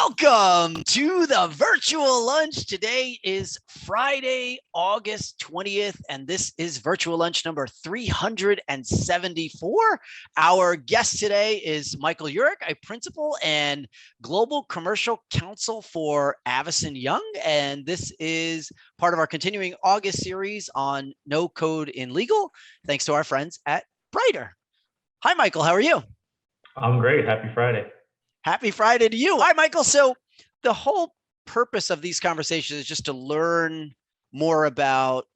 Welcome to the virtual lunch. Today is Friday, August 20th, and this is virtual lunch number 374. Our guest today is Michael Eurich, a principal and global commercial counsel for Avison Young. And this is part of our continuing August series on no code in legal, thanks to our friends at Brighter. Hi, Michael. How are you? I'm great. Happy Friday. Happy Friday to you. Hi, Michael. So the whole purpose of these conversations is just to learn more about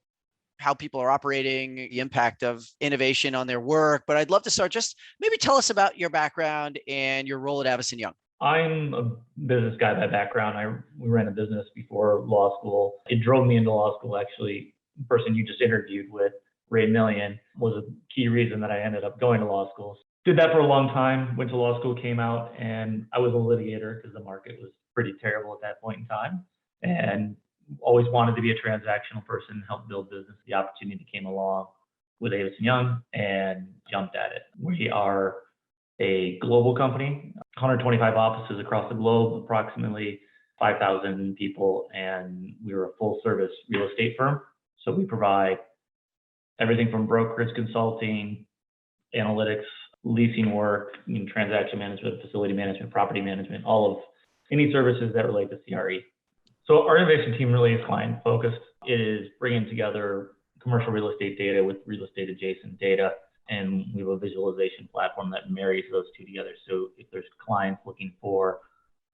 how people are operating, the impact of innovation on their work. But I'd love to start, just maybe tell us about your background and your role at Avison Young. I'm a business guy by background. We ran a business before law school. It drove me into law school, actually. The person you just interviewed with, Ray Million, was a key reason that I ended up going to law school. Did that for a long time, went to law school, came out, and I was a litigator because the market was pretty terrible at that point in time, and always wanted to be a transactional person, help build business. The opportunity came along with Avison Young and jumped at it. We are a global company, 125 offices across the globe, approximately 5,000 people, and we're a full service real estate firm. So we provide everything from brokerage consulting, analytics, leasing work, transaction management, facility management, property management, all of any services that relate to CRE. So our innovation team really is client focused. It is bringing together commercial real estate data with real estate adjacent data. And we have a visualization platform that marries those two together. So if there's clients looking for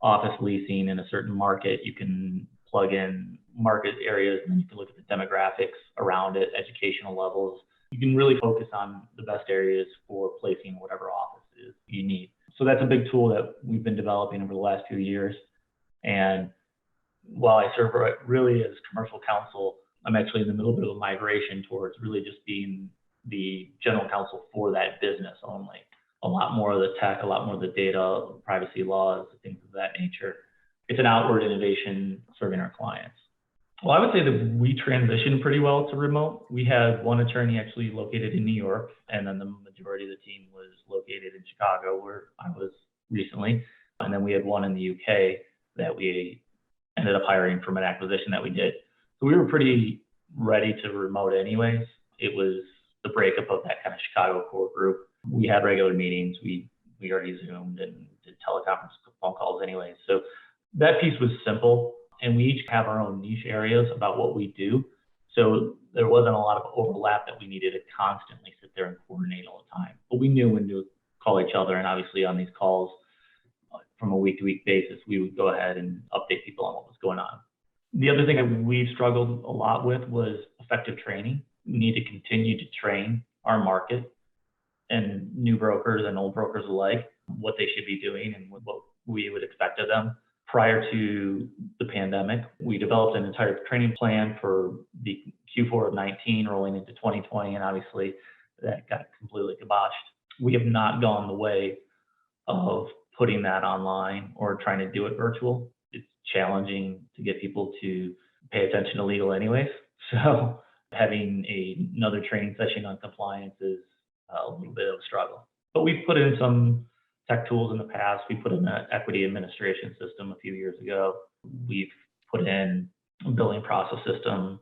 office leasing in a certain market, you can plug in market areas and you can look at the demographics around it, educational levels. You can really focus on the best areas for placing whatever offices you need. So that's a big tool that we've been developing over the last few years. And while I serve really as commercial counsel, I'm actually in the middle of a migration towards really just being the general counsel for that business only. A lot more of the tech, a lot more of the data, privacy laws, things of that nature. It's an outward innovation serving our clients. Well, I would say that we transitioned pretty well to remote. We had one attorney actually located in New York, and then the majority of the team was located in Chicago, where I was recently. And then we had one in the UK that we ended up hiring from an acquisition that we did. So we were pretty ready to remote anyways. It was the breakup of that kind of Chicago core group. We had regular meetings. We already Zoomed and did teleconference phone calls anyways. So that piece was simple. And we each have our own niche areas about what we do. So there wasn't a lot of overlap that we needed to constantly sit there and coordinate all the time. But we knew when to call each other. And obviously on these calls, from a week-to-week basis, we would go ahead and update people on what was going on. The other thing that we struggled a lot with was effective training. We need to continue to train our market and new brokers and old brokers alike, what they should be doing and what we would expect of them. Prior to the pandemic, we developed an entire training plan for the Q4 of 19 rolling into 2020, and obviously that got completely kiboshed. We have not gone the way of putting that online or trying to do it virtual. It's challenging to get people to pay attention to legal anyways. So having another training session on compliance is a little bit of a struggle. But we've put in some tech tools in the past. We put in an equity administration system a few years ago. We've put in a billing process system,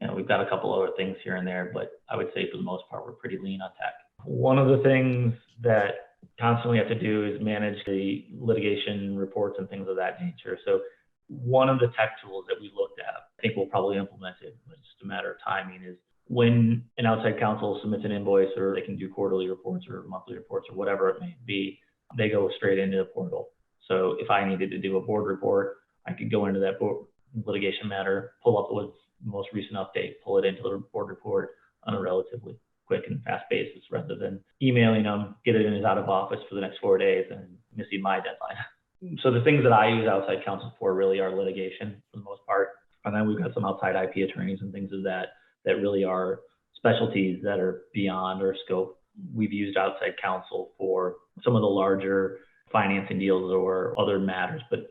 and we've got a couple other things here and there, but I would say for the most part, we're pretty lean on tech. One of the things that constantly have to do is manage the litigation reports and things of that nature. So one of the tech tools that we looked at, I think we'll probably implement it, but it's just a matter of timing, is when an outside counsel submits an invoice, or they can do quarterly reports or monthly reports or whatever it may be, they go straight into the portal. So if I needed to do a board report, I could go into that board litigation matter, pull up what's the most recent update, pull it into the board report on a relatively quick and fast basis, rather than emailing them, get it in his out of office for the next 4 days and missing my deadline. So the things that I use outside counsel for really are litigation for the most part. And then we've got some outside IP attorneys and things of that really are specialties that are beyond our scope. We've used outside counsel for some of the larger financing deals or other matters, but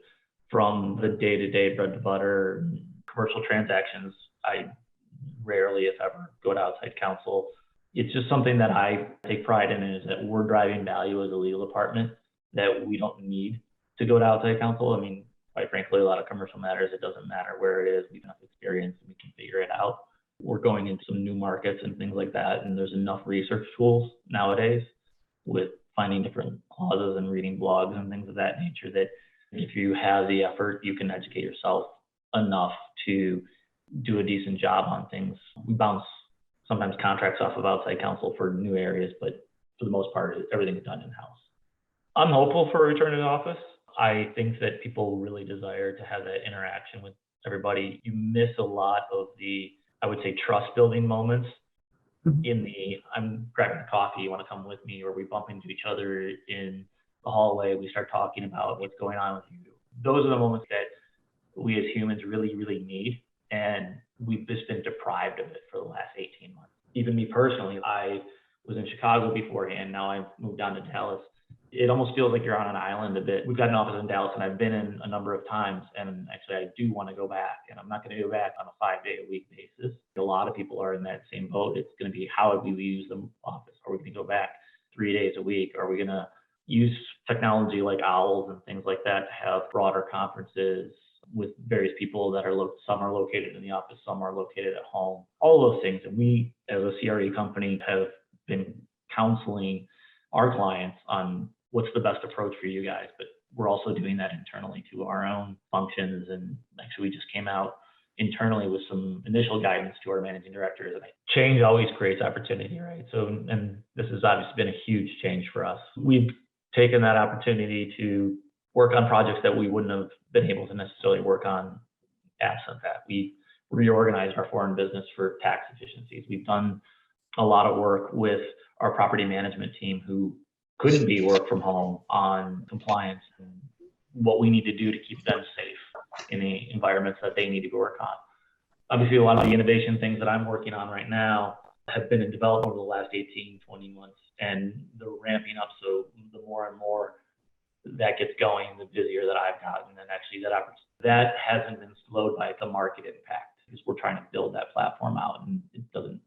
from the day-to-day bread and butter commercial transactions, I rarely, if ever, go to outside counsel. It's just something that I take pride in, is that we're driving value as a legal department, that we don't need to go to outside counsel. I mean, quite frankly, a lot of commercial matters, it doesn't matter where it is. We have enough experience and we can figure it out. We're going into some new markets and things like that. And there's enough research tools nowadays with finding different clauses and reading blogs and things of that nature that if you have the effort, you can educate yourself enough to do a decent job on things. We bounce sometimes contracts off of outside counsel for new areas, but for the most part, everything is done in-house. I'm hopeful for a return to the office. I think that people really desire to have that interaction with everybody. You miss a lot of the, I would say, trust building moments in the, I'm grabbing a coffee, you want to come with me, or we bump into each other in the hallway, we start talking about what's going on with you. Those are the moments that we as humans really, really need. And we've just been deprived of it for the last 18 months. Even me personally, I was in Chicago beforehand. Now I've moved down to Dallas. It almost feels like you're on an island a bit. We've got an office in Dallas and I've been in a number of times. And actually I do want to go back, and I'm not going to go back on a 5-day-a-week basis. A lot of people are in that same boat. It's going to be, how do we use the office? Are we going to go back 3 days a week? Are we going to use technology like Owls and things like that to have broader conferences with various people that are, some are located in the office, some are located at home, all those things. And we, as a CRE company, have been counseling our clients on what's the best approach for you guys. But we're also doing that internally to our own functions. And actually, we just came out internally with some initial guidance to our managing directors. And change always creates opportunity, right? So, and this has obviously been a huge change for us. We've taken that opportunity to work on projects that we wouldn't have been able to necessarily work on absent that. We reorganized our foreign business for tax efficiencies. We've done a lot of work with our property management team who couldn't be work from home on compliance and what we need to do to keep them safe in the environments that they need to work on. Obviously, a lot of the innovation things that I'm working on right now have been in development over the last 18, 20 months, and they're ramping up. So the more and more that gets going, the busier that I've gotten. And actually that hasn't been slowed by the market impact, because we're trying to build that platform out and it doesn't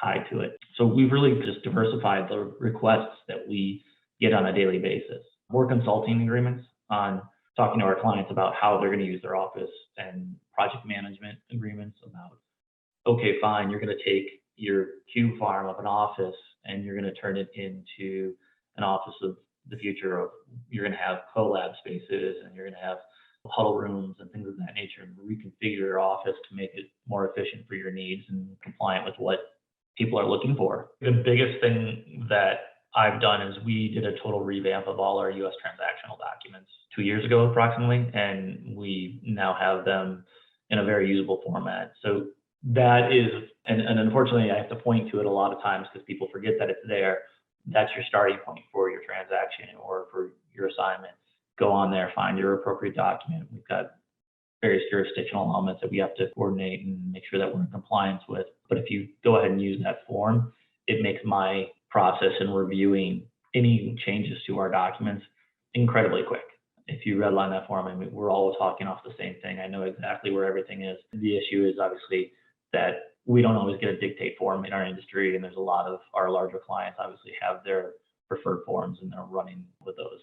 tie to it. So we've really just diversified the requests that we get on a daily basis. More consulting agreements on talking to our clients about how they're going to use their office, and project management agreements about, okay, fine, you're going to take your Q farm of an office and you're going to turn it into an office of the future of, you're going to have collab spaces and you're going to have huddle rooms and things of that nature, and reconfigure your office to make it more efficient for your needs and compliant with what people are looking for. The biggest thing that I've done is we did a total revamp of all our US transactional documents 2 years ago approximately, and we now have them in a very usable format. So that is, and unfortunately I have to point to it a lot of times because people forget that it's there. That's your starting point for your transaction or for your assignment. Go on there, find your appropriate document. We've got various jurisdictional elements that we have to coordinate and make sure that we're in compliance with. But if you go ahead and use that form, it makes my process in reviewing any changes to our documents incredibly quick. If you redline that form, I mean, we're all talking off the same thing. I know exactly where everything is. The issue is obviously that we don't always get a dictate form in our industry, and there's a lot of our larger clients obviously have their preferred forms and they're running with those.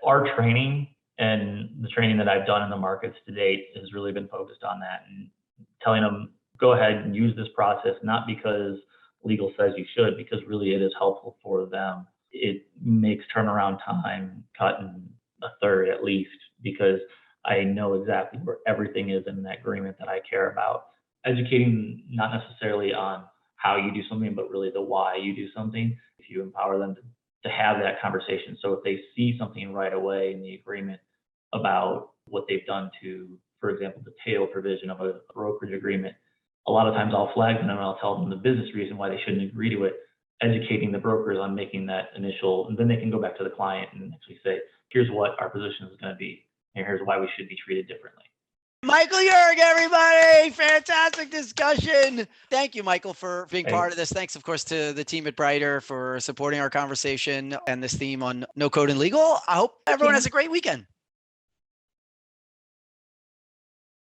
Our training and the training that I've done in the markets to date has really been focused on that, and telling them, go ahead and use this process, not because legal says you should, because really it is helpful for them. It makes turnaround time cut in a third at least, because I know exactly where everything is in that agreement that I care about. Educating not necessarily on how you do something, but really the why you do something. If you empower them to have that conversation. So if they see something right away in the agreement about what they've done to, for example, the tail provision of a brokerage agreement, a lot of times I'll flag them and I'll tell them the business reason why they shouldn't agree to it, educating the brokers on making that initial, and then they can go back to the client and actually say, here's what our position is going to be, and here's why we should be treated differently. Michael Eurich, everybody. Fantastic discussion. Thank you, Michael, for being part of this. Thanks, of course, to the team at Brighter for supporting our conversation and this theme on no code and legal. I hope everyone has a great weekend.